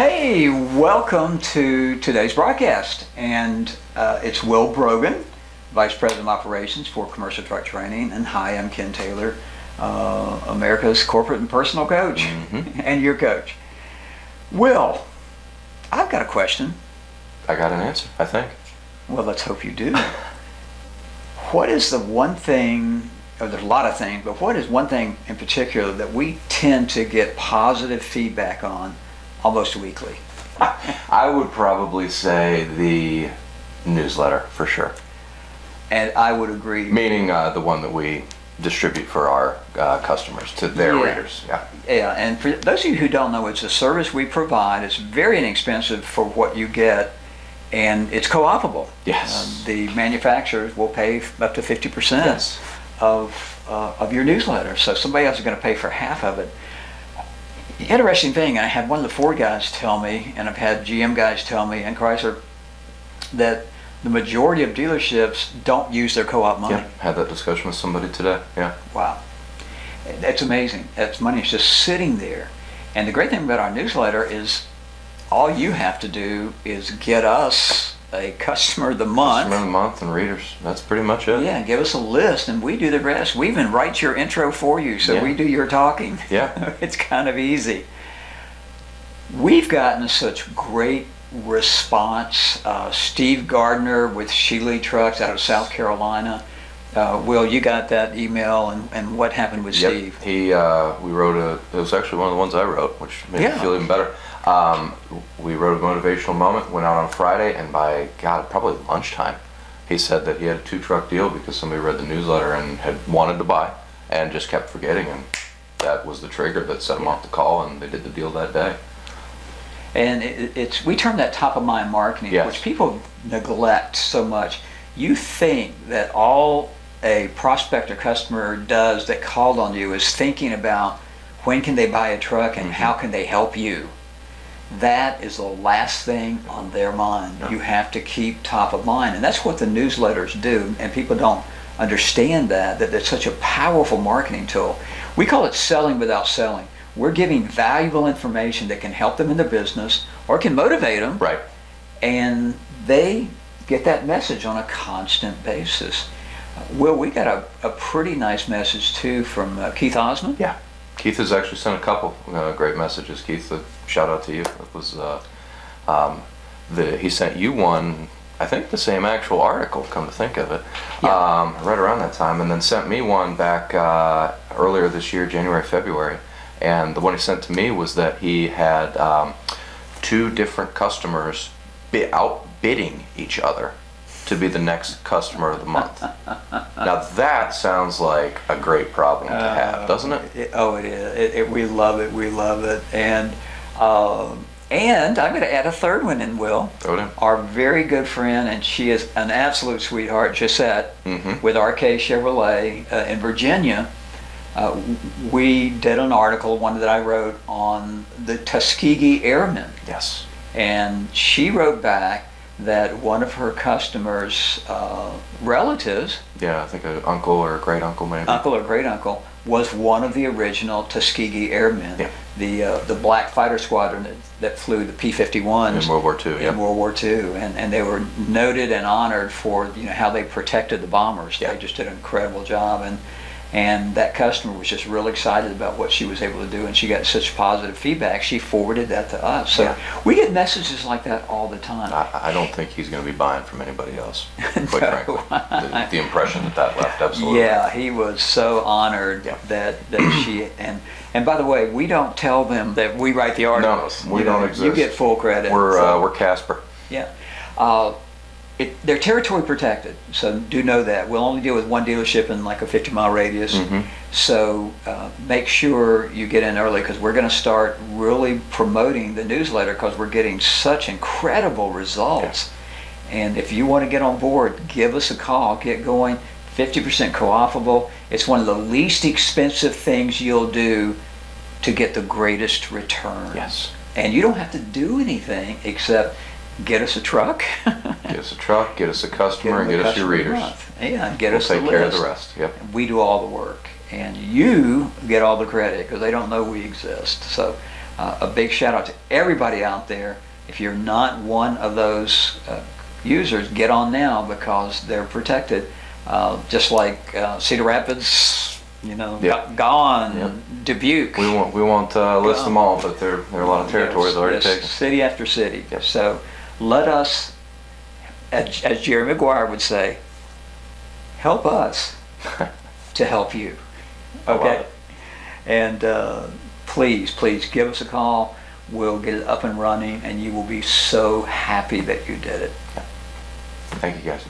Hey, welcome to today's broadcast. And it's Will Brogan, Vice President of Operations for Commercial Truck Training. And hi, I'm Ken Taylor, America's corporate and personal coach, and your coach. Will, I've got a question. I got an answer, I think. Well, let's hope you do. What is the one thing, or there's a lot of things, but what is one thing in particular that we tend to get positive feedback on almost weekly? I would probably say the newsletter, for sure. And I would agree. Meaning the one that we distribute for our customers, to their readers. Yeah. Yeah, and for those of you who don't know, it's a service we provide. It's very inexpensive for what you get, and it's co-opable. Yes. The manufacturers will pay up to 50% Yes. of your newsletter, so somebody else is going to pay for half of it. Interesting thing, I had one of the Ford guys tell me, and I've had GM guys tell me, and Chrysler, that the majority of dealerships don't use their co-op money. Yeah, had that discussion with somebody today, yeah. Wow. That's amazing. That money is just sitting there. And the great thing about our newsletter is all you have to do is get us a customer of the month. Customer of the month and readers, that's pretty much it. Yeah, give us a list and we do the rest. We even write your intro for you, so we do your talking. Yeah. It's kind of easy. We've gotten such great response. Steve Gardner with Shealy Trucks out of South Carolina. Will, you got that email, and what happened with Steve? We wrote it was actually one of the ones I wrote, which made me feel even better. We wrote a motivational moment, went out on Friday, and by God, probably lunchtime, he said that he had a 2-truck deal because somebody read the newsletter and had wanted to buy and just kept forgetting, and that was the trigger that set him off the call, and they did the deal that day. And we term that top of mind marketing, which people neglect so much. You think that all a prospect or customer does that called on you is thinking about when can they buy a truck and how can they help you. That is the last thing on their mind. You have to keep top of mind, and that's what the newsletters do, and people don't understand that it's such a powerful marketing tool. We call it selling without selling. We're giving valuable information that can help them in their business or can motivate them. Right. And they get that message on a constant basis. Will, we got a pretty nice message too from Keith Osmond. Yeah. Keith has actually sent a couple great messages. Keith, shout out to you. It was he sent you one, I think the same actual article, come to think of it, right around that time, and then sent me one back earlier this year, January, February. And the one he sent to me was that he had 2 different customers outbidding each other to be the next customer of the month. Now that sounds like a great problem to have, doesn't it? It is. We love it. We love it. And I'm going to add a third one in, Will. Throw it in. Our very good friend, and she is an absolute sweetheart, Gisette, with RK Chevrolet in Virginia. We did an article, one that I wrote, on the Tuskegee Airmen. Yes. And she wrote back that one of her customers' relatives, I think an uncle or a great uncle maybe. Uncle or great uncle, was one of the original Tuskegee Airmen, the black fighter squadron that flew the P-51s in World War II. In World War II, and they were noted and honored for how they protected the bombers. They just did an incredible job, and that customer was just real excited about what she was able to do, and she got such positive feedback, she forwarded that to us. So we get messages like that all the time. I don't think he's going to be buying from anybody else, quite frankly. The impression that left, absolutely. Yeah, he was so honored that she, and by the way, we don't tell them that we write the articles. No, we don't exist. You get full credit. We're Casper. Yeah. They're territory protected, so do know that. We'll only deal with one dealership in like a 50-mile radius. So make sure you get in early, because we're going to start really promoting the newsletter, because we're getting such incredible results. And if you want to get on board, give us a call, get going. 50% co-opable. It's one of the least expensive things you'll do to get the greatest return. Yes. And you don't have to do anything except get us a truck. Get us a truck, get us a customer, and get us your readers. Yeah, get us a list. We'll take care of the rest. Yep. We do all the work, and you get all the credit, because they don't know we exist. So A big shout out to everybody out there. If you're not one of those users, get on now because they're protected. Just like Cedar Rapids, gone, Dubuque. We won't list them all, but there are a lot of territories already taken. City after city. Yep. So let us, as Jerry Maguire would say, help us to help you. I love Okay? it. And please give us a call. We'll get it up and running, and you will be so happy that you did it. Thank you, guys.